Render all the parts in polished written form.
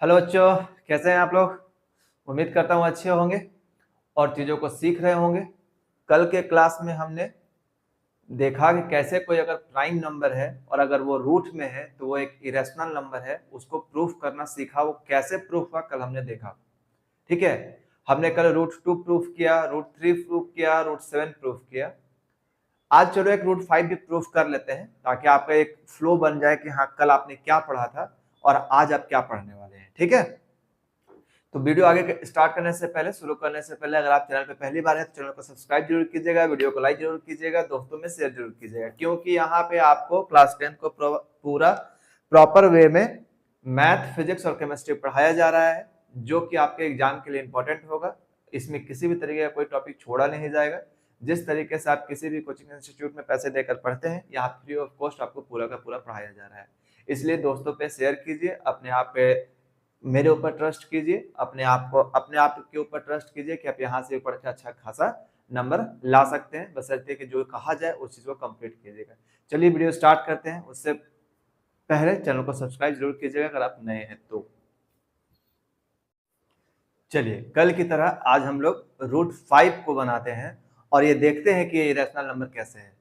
Hello बच्चों, कैसे हैं आप लोग। उम्मीद करता हूँ अच्छे होंगे और चीज़ों को सीख रहे होंगे। कल के क्लास में हमने देखा कि कैसे कोई अगर प्राइम नंबर है और अगर वो रूट में है तो वो एक इरेशनल नंबर है, उसको प्रूफ करना सीखा। वो कैसे प्रूफ हुआ कल हमने देखा। ठीक है, हमने कल √2 प्रूफ किया, √3 प्रूफ किया, √7 प्रूफ किया। आज चलो एक √5 भी प्रूफ कर लेते हैं ताकि आपका एक फ्लो बन जाए कि हाँ कल आपने क्या पढ़ा था और आज आप क्या पढ़ने वाले हैं। ठीक है, तो वीडियो आगे स्टार्ट करने से पहले, शुरू करने से पहले, अगर आप चैनल पे पहली बार है तो चैनल को सब्सक्राइब जरूर कीजिएगा, वीडियो को लाइक जरूर कीजिएगा, दोस्तों में शेयर जरूर कीजिएगा, क्योंकि यहाँ पे आपको क्लास 10 को पूरा प्रॉपर वे में मैथ, फिजिक्स और केमिस्ट्री पढ़ाया जा रहा है, जो कि आपके एग्जाम के लिए इंपॉर्टेंट होगा। इसमें किसी भी तरीके का कोई टॉपिक छोड़ा नहीं जाएगा। जिस तरीके से आप किसी भी कोचिंग इंस्टीट्यूट में पैसे देकर पढ़ते हैं, यहाँ फ्री ऑफ कॉस्ट आपको पूरा का पूरा पढ़ाया जा रहा है। इसलिए दोस्तों पे शेयर कीजिए, अपने आप पे मेरे ऊपर ट्रस्ट कीजिए, अपने आप के ऊपर ट्रस्ट कीजिए कि आप यहाँ से पढ़ के अच्छा खासा नंबर ला सकते हैं, बशर्ते कि जो कहा जाए उस चीज को कंप्लीट कीजिएगा। चलिए वीडियो स्टार्ट करते हैं। उससे पहले चैनल को सब्सक्राइब जरूर कीजिएगा अगर आप नए हैं तो। चलिए कल की तरह आज हम लोग √5 को बनाते हैं और ये देखते हैं कि ये इरेशनल नंबर कैसे है।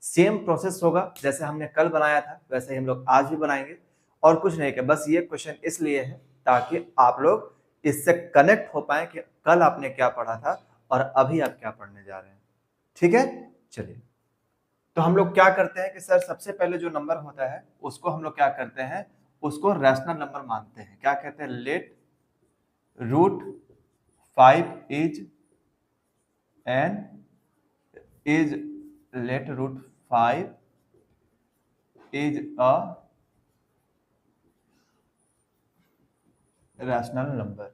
सेम प्रोसेस होगा, जैसे हमने कल बनाया था वैसे ही हम लोग आज भी बनाएंगे। और कुछ नहीं किया, बस ये क्वेश्चन इसलिए है ताकि आप लोग इससे कनेक्ट हो पाए कि कल आपने क्या पढ़ा था और अभी आप क्या पढ़ने जा रहे हैं। ठीक है, चलिए तो हम लोग क्या करते हैं कि सर सबसे पहले जो नंबर होता है उसको हम लोग क्या करते हैं, उसको रैशनल नंबर मानते हैं। क्या कहते हैं, let √5 let √5 is a rational number.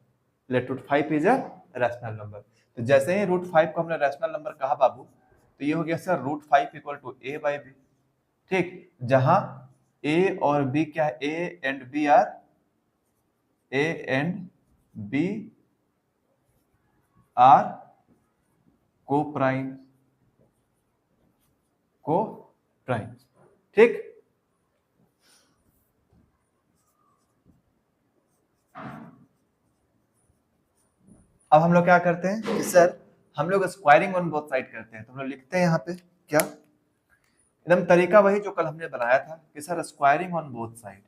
Let √5 is a rational number. तो जैसे ही √5 को हमने रैशनल नंबर कहा बाबू, तो ये हो गया सर √5 इक्वल टू a/b। ठीक, जहां a और b क्या है, a एंड b आर को प्राइम। ठीक, अब हम लोग क्या करते हैं कि सर हम लोग स्क्वायरिंग ऑन बोथ साइड करते हैं। तो हम लोग लिखते हैं यहाँ पे क्या, एकदम तरीका वही जो कल हमने बनाया था कि sir squaring on both side,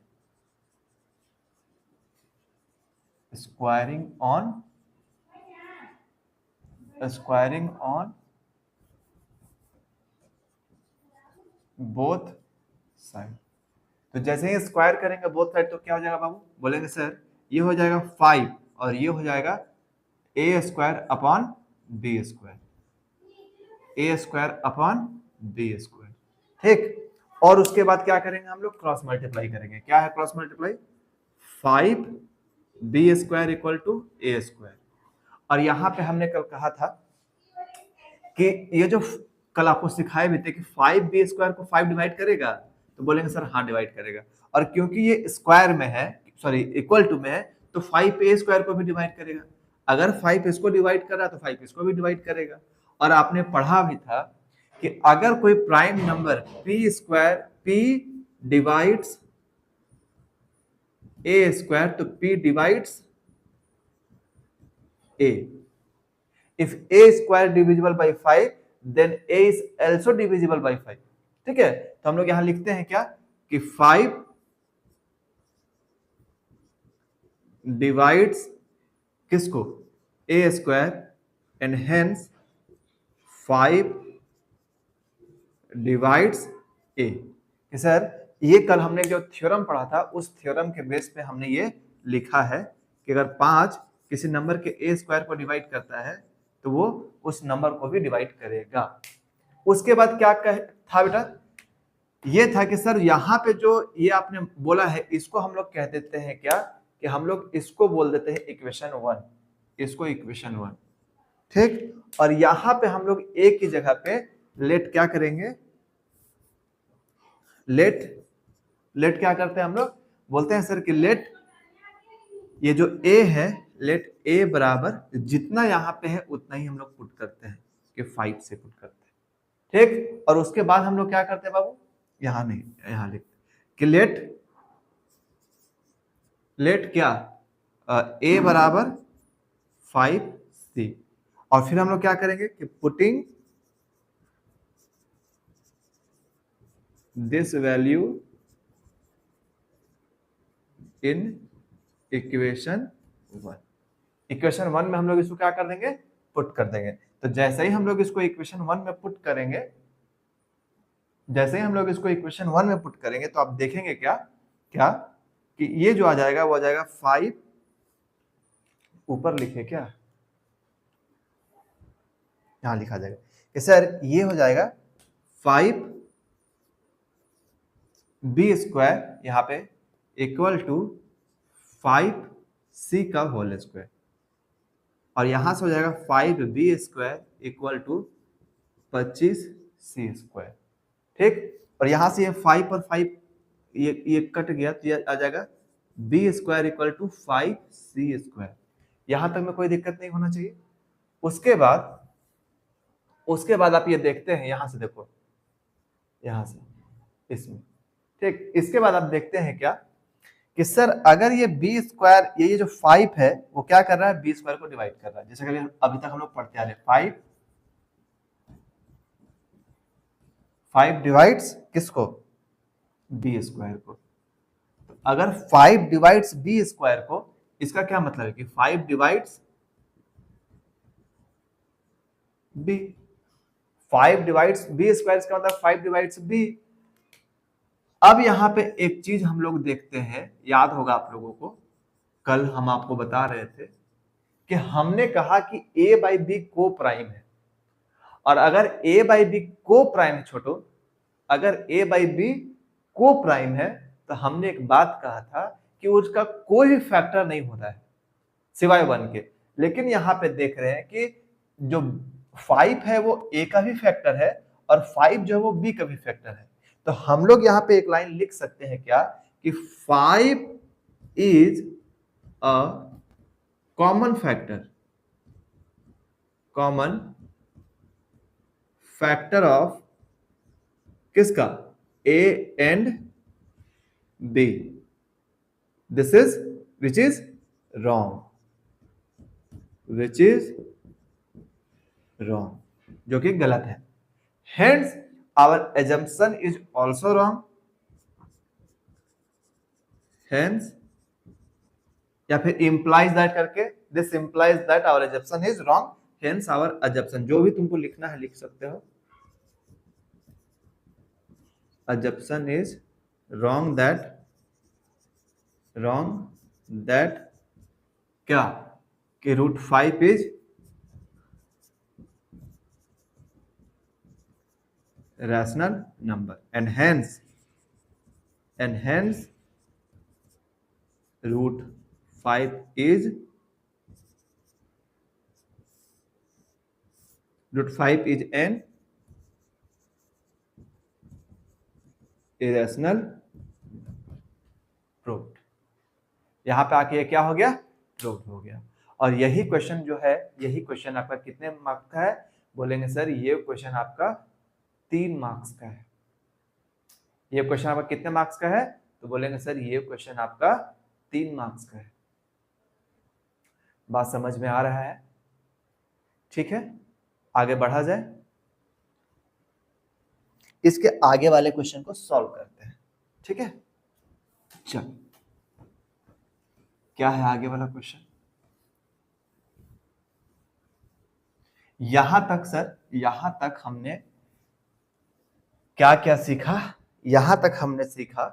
squaring on both side. तो जैसे ही स्क्वायर करेंगे बोथ साइड तो क्या हो जाएगा बाबू, बोलेंगे सर ये हो जाएगा 5 और ये हो जाएगा a² ठीक। और उसके बाद क्या करेंगे, हम लोग क्रॉस मल्टीप्लाई करेंगे। क्या है cross multiply, 5b² equal to a²। और यहाँ पे हमने कल कहा था कि ये जो कल आपको सिखाए भी थे कि 5b² को 5 डिवाइड करेगा, तो बोलेंगे सर हाँ डिवाइड करेगा। और क्योंकि ये स्क्वायर में है, सॉरी इक्वल टू में है, तो 5a² को भी डिवाइड करेगा। अगर 5 इसको डिवाइड कर रहा है तो 5 इसको भी डिवाइड करेगा। और आपने पढ़ा भी था कि अगर कोई prime number p divides a² तो p divides a। If a² divisible by 5 then a is also divisible by 5। ठीक है, तो हम लोग यहां लिखते हैं क्या कि 5 डिवाइड्स किसको, a² and hence 5 divides a। Sir ये कल हमने जो थ्योरम पढ़ा था उस थ्योरम के बेस पे हमने ये लिखा है कि अगर 5 किसी नंबर के a² को डिवाइड करता है तो वो उस नंबर को भी डिवाइड करेगा। उसके बाद क्या था बेटा, ये था कि सर यहाँ पे जो ये आपने बोला है इसको हम लोग कह देते हैं क्या, कि हम लोग इसको बोल देते हैं इक्वेशन 1, इसको इक्वेशन 1। ठीक, और यहाँ पे हम लोग a की जगह पे लेट क्या करेंगे, लेट क्या करते हैं हम लोग, बोलते हैं सर कि लेट ये जो a है, लेट a बराबर जितना यहाँ पे है उतना ही हम लोग पुट करते हैं कि 5 से पुट करते हैं। ठीक, और उसके बाद हम लोग क्या करते हैं बाबू, यहाँ नहीं यहाँ लिखते कि लेट क्या ए बराबर 5c, और फिर हम लोग क्या करेंगे कि putting this value in equation 1। Equation 1 में हम लोग इसको क्या कर देंगे, पुट कर देंगे। तो जैसे ही हम लोग इसको इक्वेशन 1 में पुट करेंगे, जैसे ही हम लोग इसको इक्वेशन 1 में पुट करेंगे, तो आप देखेंगे क्या क्या कि ये जो आ जाएगा वो आ जाएगा 5, ऊपर लिखे क्या, यहां लिखा जाएगा कि सर ये हो जाएगा 5b² यहाँ पे इक्वल टू 5c का होल स्क्वायर, और यहां से हो जाएगा 5b² इक्वल टू 25c²। ठीक, और यहां से ये 5 और 5 ये कट गया, तो ये आ जाएगा b² इक्वल टू 5c²। यहां तक में कोई दिक्कत नहीं होना चाहिए। उसके बाद आप ये देखते हैं, यहां से देखो, यहां से इसमें, ठीक, इसके बाद आप देखते हैं क्या कि सर अगर ये b², ये जो 5 है वो क्या कर रहा है, b² को डिवाइड कर रहा है, जैसे कि अभी तक हम लोग पढ़ते आ रहे, 5 डिवाइड्स किसको, b² को। तो अगर 5 डिवाइड्स b² को, इसका क्या मतलब है कि 5 डिवाइड्स b, 5 डिवाइड्स b² का मतलब 5 डिवाइड्स b। अब यहां पे एक चीज हम लोग देखते हैं, याद होगा आप लोगों को, कल हम आपको बता रहे थे कि हमने कहा कि a बाई बी को प्राइम है, और अगर a बाई बी को प्राइम है छोटो, अगर a बाई बी को प्राइम है, तो हमने एक बात कहा था कि उसका कोई भी फैक्टर नहीं होता है सिवाय 1 के। लेकिन यहां पे देख रहे हैं कि जो 5 है वो a का भी फैक्टर है, और 5 जो है वो b का भी फैक्टर है। तो हम लोग यहां पे एक लाइन लिख सकते हैं क्या कि 5 is a common factor of किसका, a and b, this is which is wrong, जो कि गलत है। Hence our assumption is also wrong. Hence, या फिर implies that करके, this implies that our assumption is wrong. Hence our assumption, जो भी तुमको लिखना है लिख सकते हो, assumption is wrong that क्या कि √5 is rational number, and hence √5 is an irrational proved. यहां पे आके ये क्या हो गया, प्रूव्ड हो गया। और यही क्वेश्चन जो है, यही क्वेश्चन आपका कितने मार्क्स का है, बोलेंगे सर ये क्वेश्चन आपका 3 मार्क्स का है। ये क्वेश्चन आपका कितने मार्क्स का है, तो बोलेंगे सर ये क्वेश्चन आपका 3 मार्क्स का है। बात समझ में आ रहा है? ठीक है, आगे बढ़ा जाए, इसके आगे वाले क्वेश्चन को सॉल्व करते हैं। ठीक है, चल क्या है आगे वाला क्वेश्चन। यहां तक सर, यहां तक हमने क्या क्या सीखा, यहां तक हमने सीखा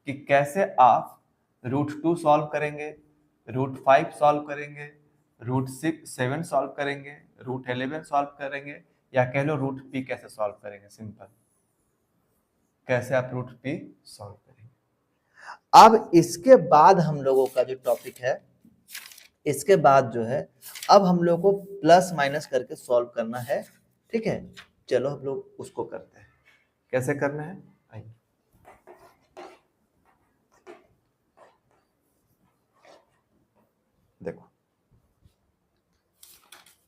कि कैसे आप √2 सॉल्व करेंगे, √5 सॉल्व करेंगे, √7 सॉल्व करेंगे, √11 सॉल्व करेंगे, या कह लो √p कैसे सॉल्व करेंगे। सिंपल, कैसे आप √p सॉल्व करेंगे। अब इसके बाद हम लोगों का जो टॉपिक है, इसके बाद जो है, अब हम लोग को प्लस माइनस करके सॉल्व करना है। ठीक है, चलो हम लोग उसको करते हैं। कैसे करना है, आइए। देखो,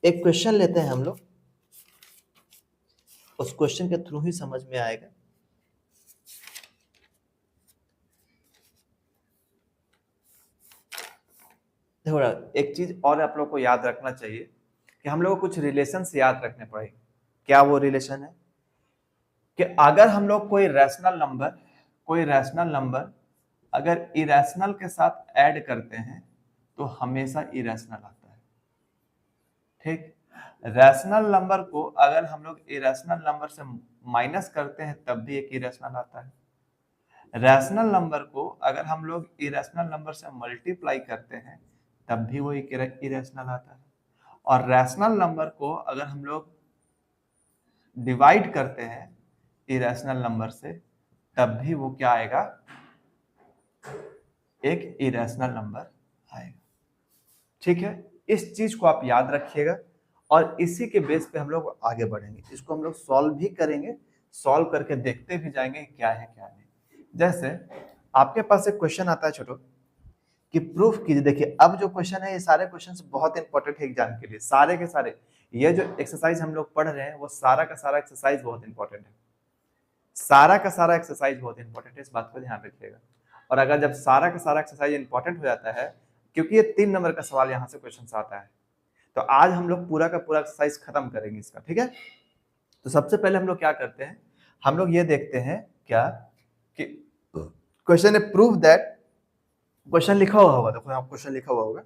एक क्वेश्चन लेते हैं हम लोग, उस क्वेश्चन के थ्रू ही समझ में आएगा। देखो एक चीज और आप लोग को याद रखना चाहिए कि हम लोग को कुछ रिलेशन याद रखने पड़ेंगे। क्या वो रिलेशन है कि अगर हम लोग कोई रैशनल नंबर अगर इरेशनल के साथ ऐड करते हैं तो हमेशा इरेशनल आता है। ठीक, रैशनल नंबर को अगर हम लोग इरेशनल नंबर से माइनस करते हैं तब भी एक इरेशनल आता है। रैशनल नंबर को अगर हम लोग इरेशनल नंबर से मल्टीप्लाई करते हैं तब भी वो एक इरेशनल आता है। और रैशनल नंबर को अगर हम लोग डिवाइड करते हैं इरेशनल नंबर से तब भी वो क्या आएगा, एक इरेशनल नंबर आएगा। ठीक है, इस चीज को आप याद रखिएगा और इसी के बेस पे हम लोग आगे बढ़ेंगे। इसको हम लोग सॉल्व भी करेंगे, सॉल्व करके देखते भी जाएंगे क्या है क्या नहीं। जैसे आपके पास एक क्वेश्चन आता है छोटो कि प्रूफ कीजिए। देखिए अब जो क्वेश्चन है ये सारे क्वेश्चन बहुत इंपॉर्टेंट है एग्जाम के लिए, सारे के सारे। ये जो एक्सरसाइज हम लोग पढ़ रहे हैं वो सारा का सारा एक्सरसाइज बहुत इंपॉर्टेंट है, सारा का सारा एक्सरसाइज बहुत इंपॉर्टेंट है, इस बात को ध्यान रखिएगा। और अगर जब सारा का सारा एक्सरसाइज इंपॉर्टेंट हो जाता है, क्योंकि ये 3 नंबर का सवाल यहाँ से क्वेश्चन आता है, तो आज हम लोग पूरा का पूरा एक्सरसाइज खत्म करेंगे इसका। ठीक है, तो सबसे पहले हम लोग क्या करते हैं, हम लोग ये देखते हैं क्या कि क्वेश्चन है प्रूव दैट, क्वेश्चन लिखा हुआ होगा, देखो यहाँ क्वेश्चन लिखा हुआ होगा,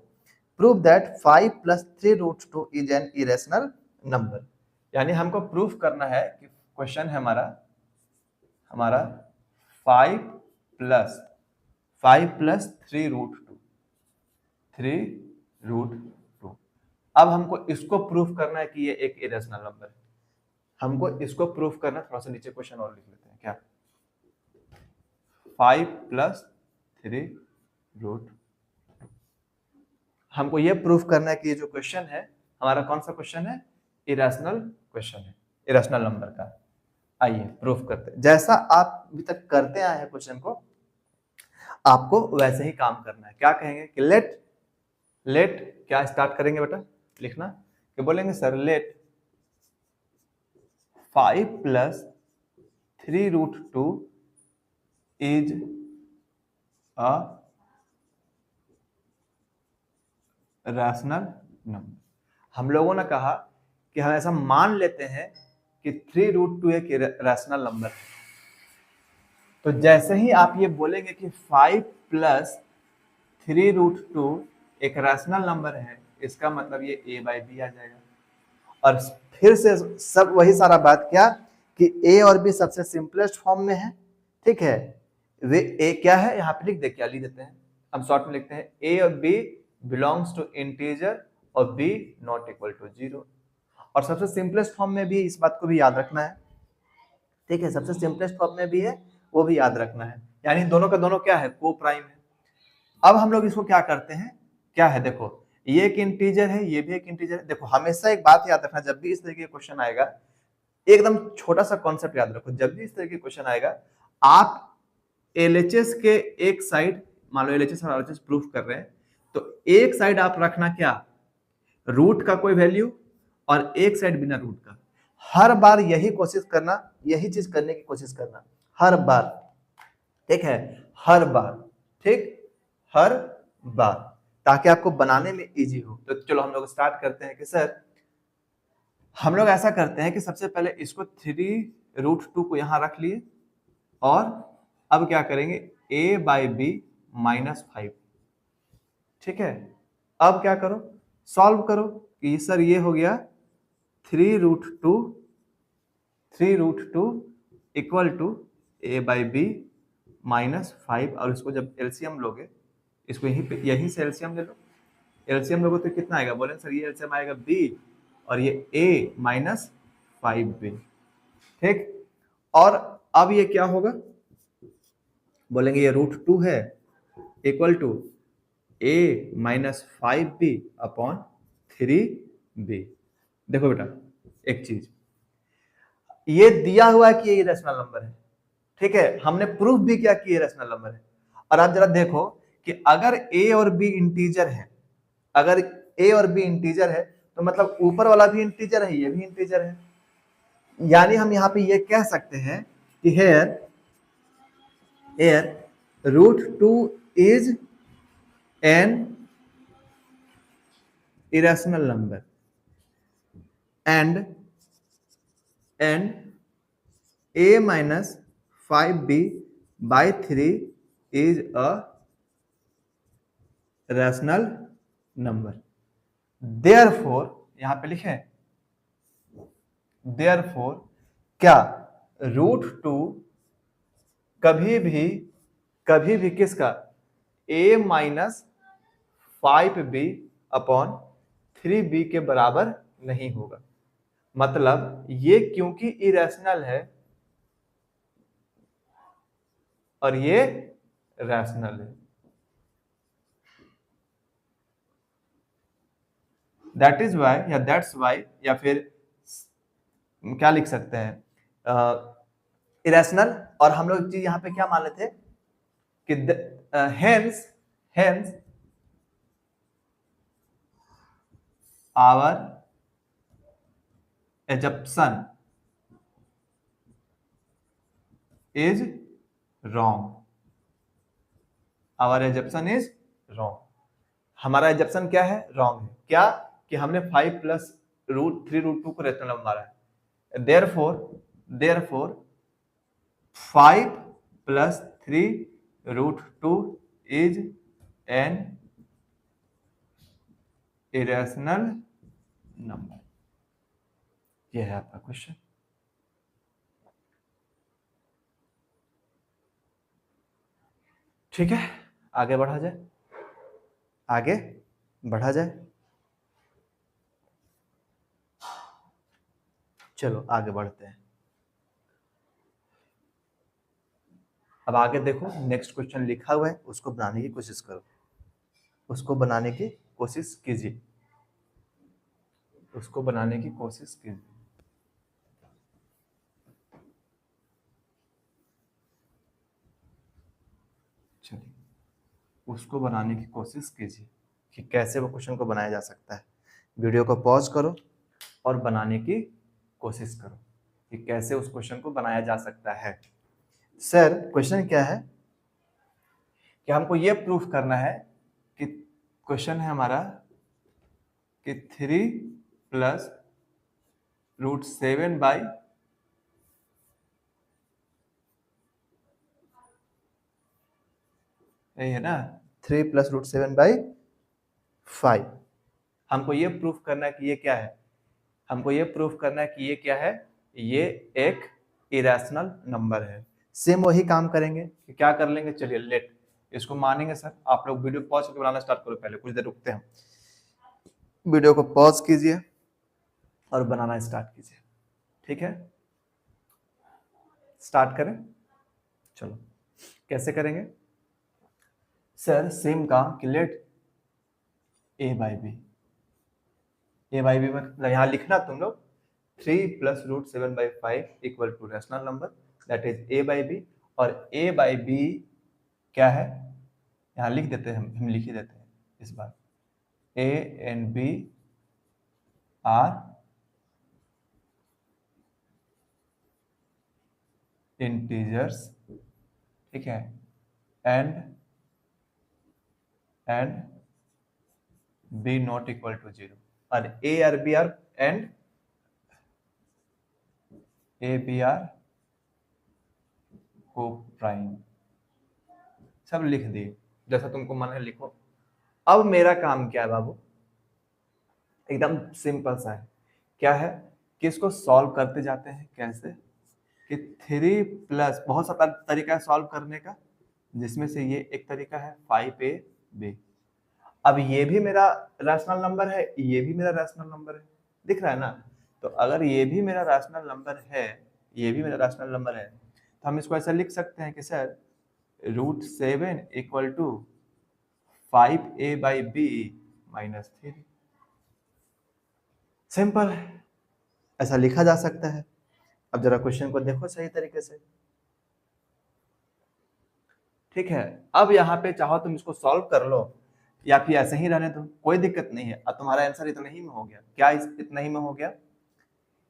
prove that 5 + 3√2 is an irrational number. यानी हमको प्रूफ करना है कि क्वेश्चन है हमारा 5 + 3√2। अब हमको इसको प्रूफ करना है कि ये एक इरेशनल नंबर है। हमको इसको प्रूफ करना, थोड़ा सा नीचे क्वेश्चन और लिख लेते हैं क्या, 5 + 3√2। हमको ये प्रूफ करना है कि ये जो क्वेश्चन है हमारा कौन सा क्वेश्चन है, इरेशनल क्वेश्चन है, इरेशनल नंबर का। आइए प्रूफ करते हैं। जैसा आप अभी तक करते आए हैं क्वेश्चन को, आपको वैसे ही काम करना है। क्या कहेंगे कि लेट क्या स्टार्ट करेंगे बेटा लिखना, कि बोलेंगे sir let 5 + 3√2 is a rational number. हम लोगों ने कहा कि हम ऐसा मान लेते हैं कि 3√2 एक रैशनल नंबर है। तो जैसे ही आप ये बोलेंगे कि 5 + 3√2 एक रैशनल नंबर है, इसका मतलब ये a/b आ जाएगा। और फिर से सब वही सारा बात क्या कि a और b सबसे सिंपलेस्ट फॉर्म में है। ठीक है, वे a क्या है यहाँ पे लिख दे, क्या लिख देते हैं हम शॉर्ट में लिखते हैं, a और b बिलोंग्स टू इंटीजर और b नॉट इक्वल टू 0। और सबसे सिंपलेस्ट फॉर्म में भी इस बात को भी याद रखना है। ठीक है, सबसे सिंपलेस्ट फॉर्म में भी है वो भी याद रखना है, यानी दोनों का दोनों क्या है, को प्राइम है। अब हम लोग इसको क्या करते हैं, क्या है देखो, ये एक इंटीजर है, ये भी एक इंटीजर है। देखो हमेशा एक बात याद रखना, जब भी इस तरह के क्वेश्चन आएगा, एकदम छोटा सा कॉन्सेप्ट याद रखो, जब भी इस तरह के क्वेश्चन आएगा, आप एलएचएस के एक साइड, मान लो एलएचएस और आरएचएस प्रूफ कर रहे हैं, तो एक साइड आप रखना क्या, रूट का कोई वैल्यू, और एक साइड बिना रूट का। हर बार यही कोशिश करना, यही चीज करने की कोशिश करना हर बार। ठीक है, हर बार, ठीक, हर बार, ताकि आपको बनाने में इजी हो। तो चलो हम लोग स्टार्ट करते हैं कि सर हम लोग ऐसा करते हैं कि सबसे पहले इसको 3√2 को यहां रख लिए, और अब क्या करेंगे, a/b - 5। ठीक है, अब क्या करो, सॉल्व करो कि सर ये हो गया 3√2 इक्वल टू a/b -5। और इसको जब एलसीएम लोगे, इसको यहीं से एलसीएम ले लो, एलसीएम लोगे तो कितना आएगा, बोले सर ये एलसीएम आएगा b और ये a - 5b। ठीक, और अब ये क्या होगा, बोलेंगे ये √2 है equal to a - 5b upon 3b। देखो बेटा एक चीज, ये दिया हुआ है कि ये इरेशनल नंबर है। ठीक है, हमने प्रूफ भी किया कि ये इरेशनल नंबर है। और आप जरा देखो कि अगर a और b इंटीजर है, अगर a और b इंटीजर है तो मतलब ऊपर वाला भी इंटीजर है, ये भी इंटीजर है। यानी हम यहाँ पे ये कह सकते हैं कि here √2 is an irrational number and a minus 5b by 3 is a rational number. Therefore यहां पे लिखे therefore क्या √2 कभी भी किसका a minus 5b upon 3b के बराबर नहीं होगा। मतलब ये क्योंकि इरेशनल है और ये रैशनल है, दैट इज वाई या दैट्स वाई या फिर क्या लिख सकते हैं इरेशनल। और हम लोग चीज यहां पे क्या मान लेते कि hence our assumption is wrong, our assumption is wrong। हमारा एजप्शन क्या है? रॉन्ग है। क्या कि हमने 5 प्लस √3√2 को रैशनल नंबर माना है। Therefore 5 plus 3√2 is an irrational number. ये है आपका क्वेश्चन। ठीक है, आगे बढ़ा जाए। चलो आगे बढ़ते हैं। अब आगे देखो, नेक्स्ट क्वेश्चन लिखा हुआ है, उसको बनाने की कोशिश करो, उसको बनाने की कोशिश कीजिए। चलिए उसको बनाने की कोशिश कीजिए कि कैसे वो क्वेश्चन को बनाया जा सकता है। वीडियो को पॉज करो और बनाने की कोशिश करो कि कैसे उस क्वेश्चन को बनाया जा सकता है। सर क्वेश्चन क्या है कि हमको ये प्रूफ करना है कि क्वेश्चन है हमारा कि 3 प्लस √7 बाई यही है ना, 3 प्लस √7 बाई 5। हमको ये प्रूफ करना है कि ये क्या है, ये एक इरेशनल नंबर है। सेम वही काम करेंगे कि क्या कर लेंगे, चलिए लेट इसको मानेंगे। सर आप लोग वीडियो पॉज करके बनाना स्टार्ट करो, पहले कुछ देर रुकते हैं, वीडियो को पॉज कीजिए और बनाना स्टार्ट कीजिए। ठीक है, स्टार्ट करें। चलो कैसे करेंगे सर? सेम काम कि लेट a बाई बी मतलब यहाँ लिखना तुम लोग 3 plus √7 by 5 equal to rational number, that is a by B. और a बाई बी क्या है, यहाँ लिख देते हैं, हम लिख ही देते हैं इस बार। a and b are integers, ठीक है, and b not equal to 0। और a और b are and a b are coprime, सब लिख दिए जैसा तुमको मन है लिखो। अब मेरा काम क्या है बाबू, एकदम सिंपल सा है। क्या है कि इसको सॉल्व करते जाते हैं। कैसे कि 3 प्लस, बहुत सा तरीका है सॉल्व करने का, जिसमें से ये एक तरीका है 5ab। अब ये भी मेरा रैशनल नंबर है, ये भी मेरा रैशनल नंबर है, दिख रहा है ना। तो अगर ये भी मेरा रैशनल नंबर है, तो हम इसको ऐसा लिख सकते हैं कि sir √7 equal to 5a by B minus 3। Simple है, ऐसा लिखा जा सकता है। अब जरा क्वेश्चन को देखो सही तरीके से। ठीक है, अब यहाँ पे चाहो तुम इसको सॉल्व कर लो या फिर ऐसे ही रहने दो, कोई दिक्कत नहीं है। अब तुम्हारा आंसर इतना ही में हो गया। क्या इतना ही में हो गया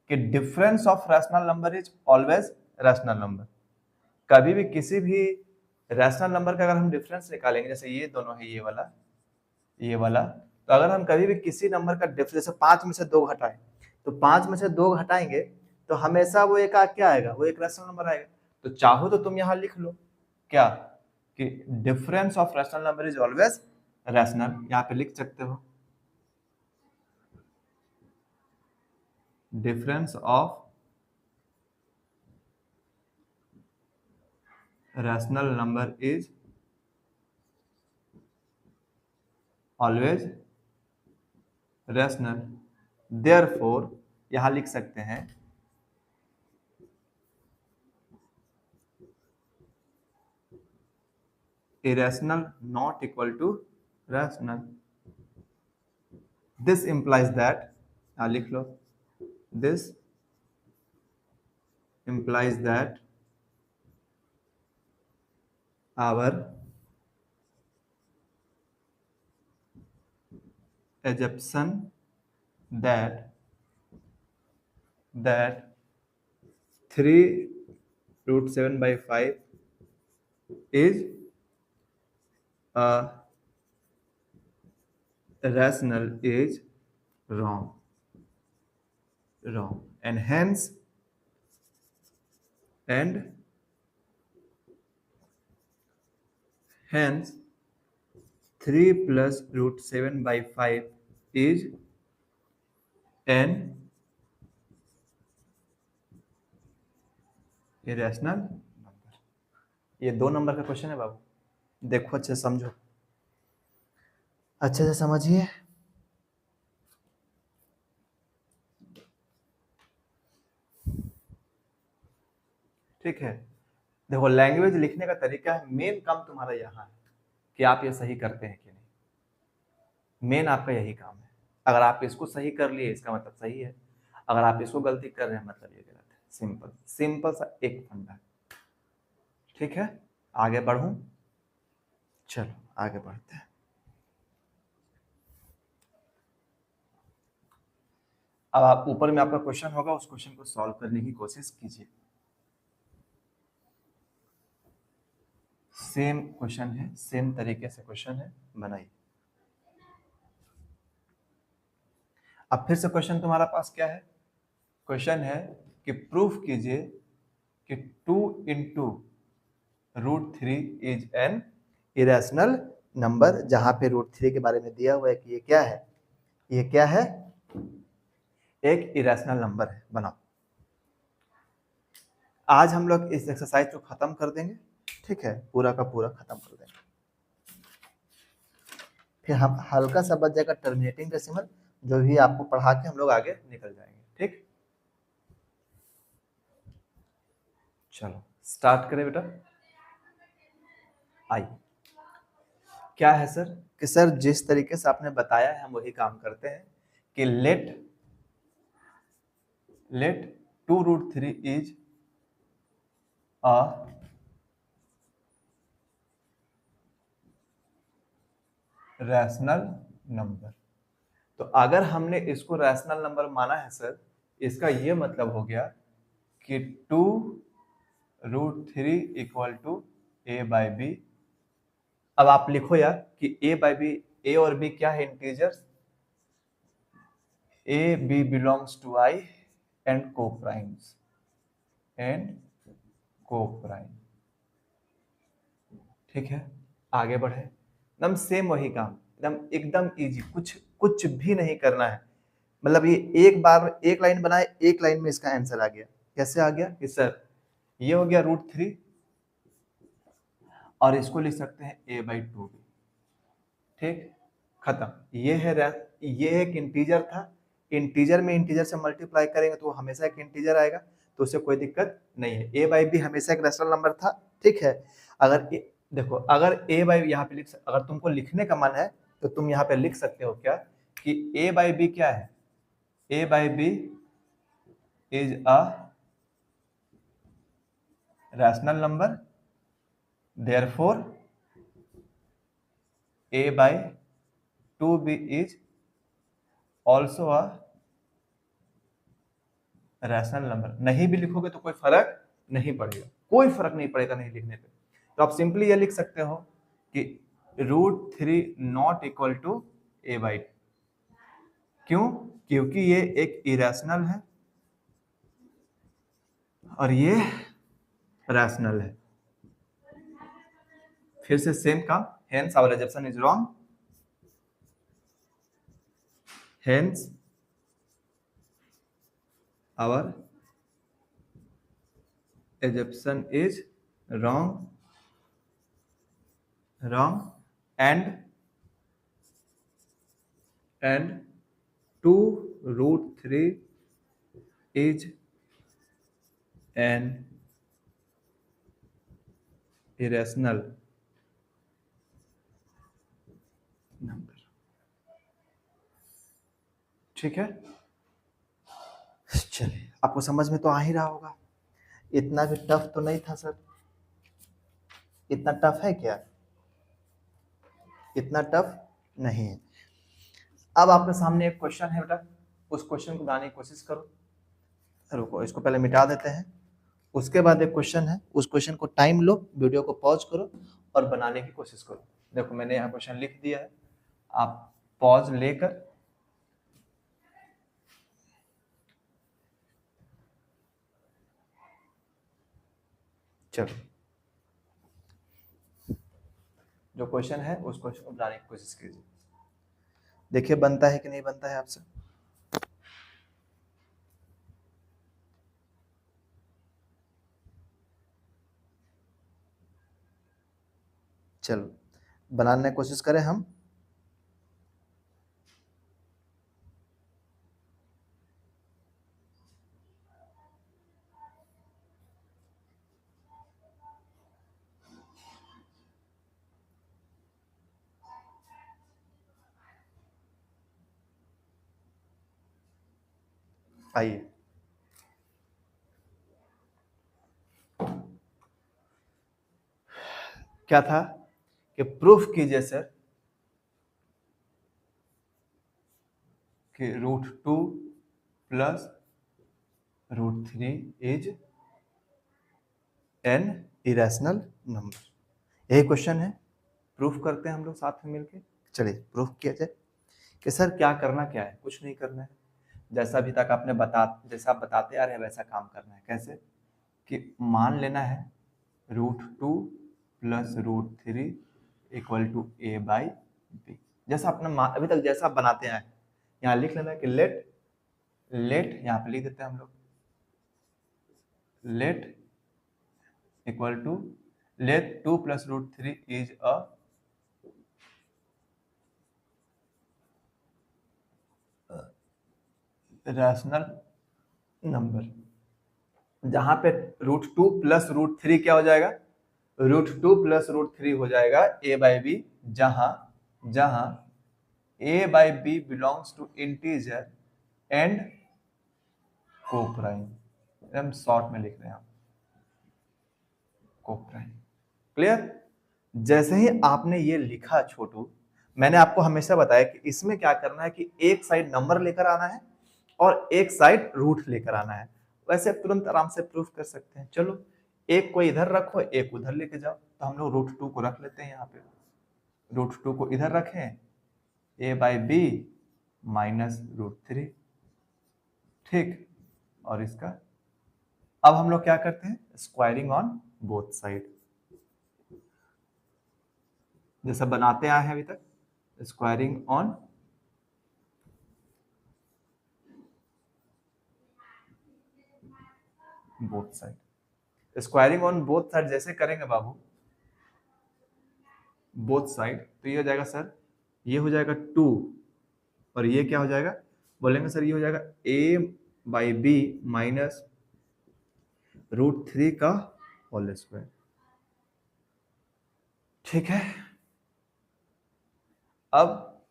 कि difference of rational number is always rational number. कभी भी किसी भी रैशनल नंबर का अगर हम डिफरेंस निकालेंगे, जैसे ये दोनों है, ये वाला तो अगर हम कभी भी किसी नंबर का डिफरेंस, जैसे 5 में से 2 घटाएं, तो 5 में से 2 घटाएंगे तो हमेशा वो एक क्या आएगा, वो एक रैशनल नंबर आएगा। तो चाहो तो तुम यहाँ लिख लो क्या, कि difference of rational number is always rational, यहाँ पे लिख सकते हो difference of rational number is always rational, therefore यहां लिख सकते हैं irrational not equal to rational. This implies that, लिख लो, this implies that our assumption that 3√7/5 is rational is wrong, and hence 3 plus √7/5 is an irrational number। ये 2 number का question है बाबू, देखो अच्छे से समझो, अच्छे से समझिए। ठीक है, देखो लैंग्वेज लिखने का तरीका है, मेन काम तुम्हारा यहाँ है कि आप ये सही करते हैं कि नहीं, मेन आपका यही काम है। अगर आप इसको सही कर लिए इसका मतलब सही है, अगर आप इसको गलती कर रहे हैं मतलब ये गलत है। सिंपल सिंपल सा एक फंडा। ठीक है, आगे बढ़ूं, चलो आगे बढ़ते हैं। अब आप ऊपर में आपका क्वेश्चन होगा, उस क्वेश्चन को सॉल्व करने की कोशिश कीजिए। सेम क्वेश्चन है, सेम तरीके से क्वेश्चन है, बनाइए। अब फिर से क्वेश्चन तुम्हारा पास क्या है, क्वेश्चन है कि प्रूफ कीजिए कि 2 into √3 is an irrational number, जहां पे √3 के बारे में दिया हुआ है कि ये क्या है, ये क्या है, एक इरेशनल नंबर है। बनाओ। आज हम लोग इस एक्सरसाइज को खत्म कर देंगे, ठीक है, पूरा का पूरा खत्म कर देंगे, फिर हम हल्का सा बच जाएगा टर्मिनेटिंग डेसिमल, जो भी आपको पढ़ा के हम लोग आगे निकल जाएंगे। ठीक, चलो स्टार्ट करें बेटा। आइए, क्या है सर, कि सर जिस तरीके से आपने बताया है हम वही काम करते हैं कि let 2√3 is a rational number. तो अगर हमने इसको रैशनल नंबर माना है सर, इसका ये मतलब हो गया कि 2√3 इक्वल टू a/b। अब आप लिखो यार कि a/b, a और b क्या है, integers, a b belongs to I and co-primes ठीक है, आगे बढ़े। एकदम सेम वही काम, एकदम इजी, कुछ भी नहीं करना है। मतलब ये एक बार एक लाइन बनाए, एक लाइन में इसका आंसर आ गया। कैसे आ गया कि सर ये हो गया √3 और इसको लिख सकते हैं a/2b। ठीक, खत्म। ये है, ये एक इंटीजर था, इंटीजर में इंटीजर से मल्टीप्लाई करेंगे तो वो हमेशा एक इंटीजर आएगा, तो उससे कोई दिक्कत नहीं है। a/b हमेशा एक रैशनल नंबर था। ठीक है, अगर देखो, अगर a/b यहाँ पे अगर तुमको लिखने का मन है तो तुम यहाँ पे लिख सकते हो क्या, कि a/b क्या है, a/b is a rational number, therefore a/2b is also a rational number. नहीं भी लिखोगे तो कोई फर्क नहीं पड़ेगा, कोई फर्क नहीं पड़ेगा नहीं लिखने पे। तो आप सिंपली ये लिख सकते हो कि √3 नॉट इक्वल टू a/2। क्यों? क्योंकि ये एक इरेशनल है और ये रैशनल है। फिर से सेम काम, hence our assumption is wrong, hence our assumption is wrong and 2√3 is an irrational number। ठीक है, चलिए आपको समझ में तो आ ही रहा होगा, इतना भी टफ तो नहीं था सर। इतना टफ है क्या? इतना टफ नहीं है। अब आपके सामने एक क्वेश्चन है बेटा, उस क्वेश्चन को बनाने की कोशिश करो। रुको, इसको पहले मिटा देते हैं। उसके बाद एक क्वेश्चन है, उस क्वेश्चन को टाइम लो, वीडियो को पॉज करो और बनाने की कोशिश करो। देखो मैंने यहाँ क्वेश्चन लिख दिया है, आप पॉज लेकर चलो, जो क्वेश्चन है उस क्वेश्चन को बनाने की कोशिश कीजिए। देखिए बनता है कि नहीं बनता है आपसे। चलो बनाने की कोशिश करें हम। आइए, क्या था कि प्रूफ कीजिए सर कि √2 + √3 इज एन इरेशनल नंबर। यही क्वेश्चन है, प्रूफ करते हैं हम लोग साथ में मिलके। चलिए प्रूफ किया जाए कि सर क्या करना क्या है, कुछ नहीं करना है, जैसा अभी तक आपने जैसा आप बताते आ रहे हैं वैसा काम करना है। कैसे कि मान लेना है √2 + √3 = a/b, जैसा अपना अभी तक जैसा आप बनाते आए। यहाँ लिख लेना है कि लेट यहाँ पे लिख देते हैं हम लोग, let let 2 + √3 is a rational number. जहां पे √2 + √3 क्या हो जाएगा? √2 + √3 हो जाएगा a/b, जहां a/b belongs to integer and coprime. हम शॉर्ट में लिख रहे हैं, कोप्राइम। क्लियर? जैसे ही आपने ये लिखा छोटू, मैंने आपको हमेशा बताया कि इसमें क्या करना है कि एक साइड नंबर लेकर आना है और एक साइड रूट लेकर आना है। वैसे तुरंत आराम से प्रूफ कर सकते हैं। चलो एक को इधर रखो, एक उधर लेके जाओ, तो हम लोग √2 को रख लेते हैं यहाँ पे। √2 को इधर रखें, a/b - √3, ठीक। और इसका अब हम लोग क्या करते हैं, स्क्वायरिंग ऑन बोथ साइड, जैसा बनाते आए हैं अभी तक, squaring on both side. Squaring on both side जैसे करेंगे बाबू, बोथ साइड, तो ये हो जाएगा सर, ये हो जाएगा 2 और ये क्या हो जाएगा, बोलेंगे सर ये हो जाएगा a/b - √3 का होल स्क्वायर। ठीक है, अब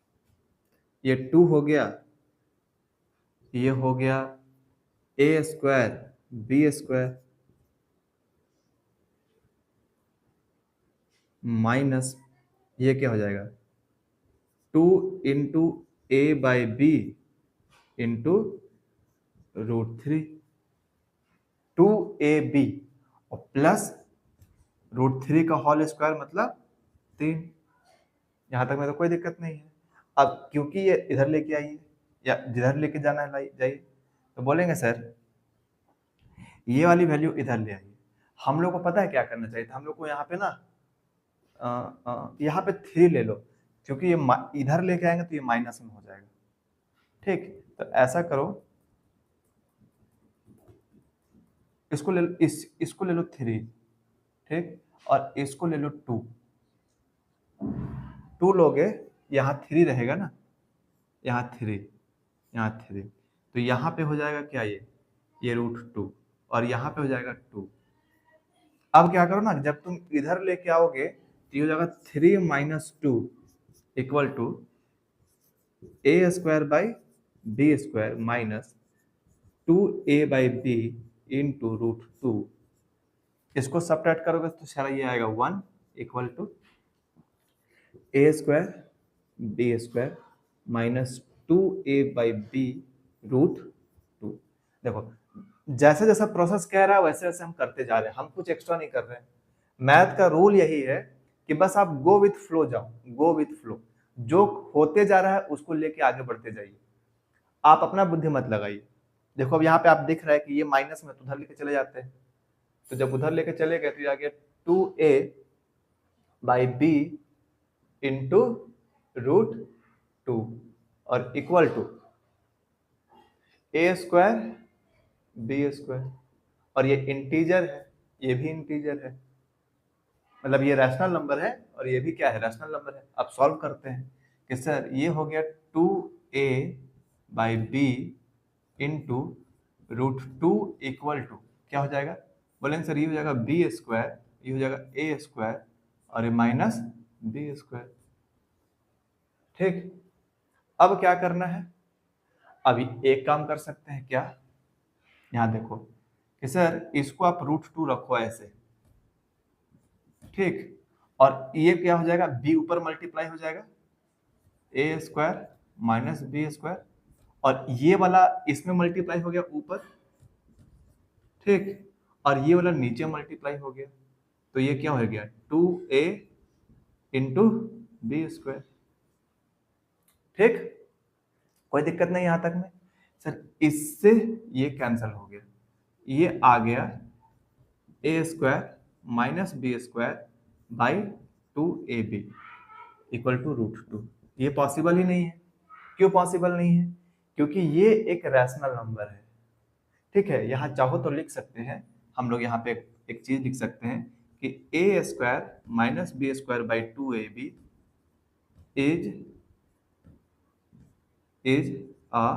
ये 2 हो गया, ये हो गया a² b² माइनस ये क्या हो जाएगा 2 × a/b × √3, 2ab और प्लस √3 का होल स्क्वायर मतलब 3। यहां तक में तो कोई दिक्कत नहीं है। अब क्योंकि ये इधर लेके आइए, या जिधर लेके जाना है जाइए। तो बोलेंगे सर ये वाली वैल्यू इधर ले आइए। हम लोग को पता है क्या करना चाहिए था, हम लोग को यहाँ पे ना यहाँ पे 3 ले लो, क्योंकि ये इधर लेके आएंगे तो ये माइनस में हो जाएगा। ठीक, तो ऐसा करो, इसको ले लो, इसको ले लो 3, ठीक, और इसको ले लो 2 लोगे, यहाँ 3 रहेगा ना, यहाँ 3, यहाँ 3, तो यहाँ पे हो जाएगा क्या, ये √2, और यहाँ पे हो जाएगा 2। अब क्या करो ना, जब तुम इधर लेके आओगे तो ये हो जाएगा 3 - 2 equal to a² by b² minus 2a by b into √2। इसको सब्ट्रैक्ट करोगे तो सारा ये आएगा 1 equal to a² b² minus 2a by b √2। देखो जैसे जैसा प्रोसेस कह रहा है वैसे वैसे हम करते जा रहे हैं, हम कुछ एक्स्ट्रा नहीं कर रहे हैं। मैथ का रूल यही है कि बस आप गो विथ फ्लो जाओ, गो विथ फ्लो, जो होते जा रहा है उसको लेके आगे बढ़ते जाइए, आप अपना बुद्धि मत लगाइए। देखो अब यहाँ पे आप दिख रहा है कि ये माइनस में, तो उधर लेके चले जाते हैं, तो जब उधर लेके चले गए तो ये आ गया 2a बाई b इंटू √2 और इक्वल टू a² b², और ये इंटीजर है, ये भी इंटीजर है, मतलब ये रैशनल नंबर है और ये भी क्या है, रैशनल नंबर है। अब सॉल्व करते हैं कि सर ये हो गया 2a by b into √2 equal to क्या हो जाएगा, बोलेंगे सर ये हो जाएगा b², ये हो जाएगा a² और ये माइनस b²। ठीक, अब क्या करना है, अभी एक काम कर सकते हैं क्या, यहां देखो कि सर इसको आप √2 रखो ऐसे, ठीक, और ये क्या हो जाएगा, b ऊपर मल्टीप्लाई हो जाएगा a² माइनस b², और ये वाला इसमें मल्टीप्लाई हो गया ऊपर, ठीक, और ये वाला नीचे मल्टीप्लाई हो गया, तो ये क्या हो गया 2a इंटू b²। ठीक, कोई दिक्कत नहीं यहां तक में। सर इससे ये कैंसिल हो गया, ये आ गया a² minus b² by 2ab equal to √2। ये पॉसिबल ही नहीं है। क्यों पॉसिबल नहीं है, क्योंकि ये एक रैशनल नंबर है। ठीक है, यहाँ चाहो तो लिख सकते हैं हम लोग, यहाँ पे एक चीज लिख सकते हैं कि a² minus b² by 2ab is a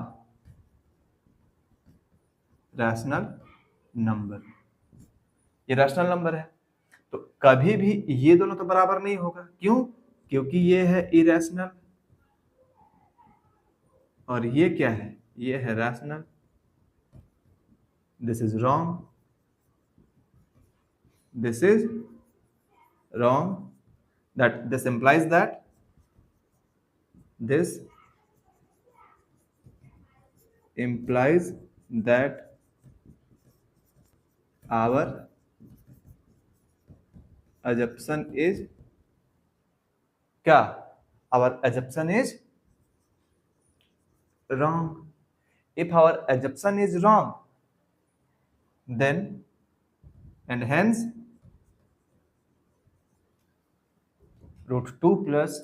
rational number. ये रैशनल नंबर है, तो कभी भी ये दोनों तो बराबर नहीं होगा। क्यों, क्योंकि ये है इरेशनल और ये क्या है, ये है rational. This is wrong, this is wrong, that this implies that this implies that our assumption is क्या, our assumption is wrong. If our assumption is wrong, then and hence √2 plus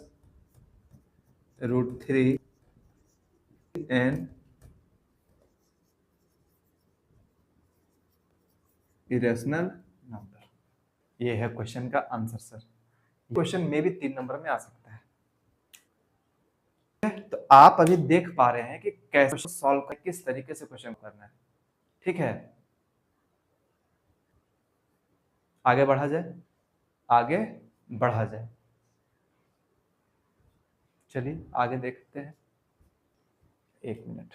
√3 and irrational number। ये है question का answer sir. Question में भी 3 number में आ सकता है। तो आप अभी देख पा रहे हैं कि कैसे सॉल्व कर, किस तरीके से क्वेश्चन करना है। ठीक है, आगे बढ़ा जाए, आगे बढ़ा जाए, चलिए आगे देखते हैं। 1 मिनट।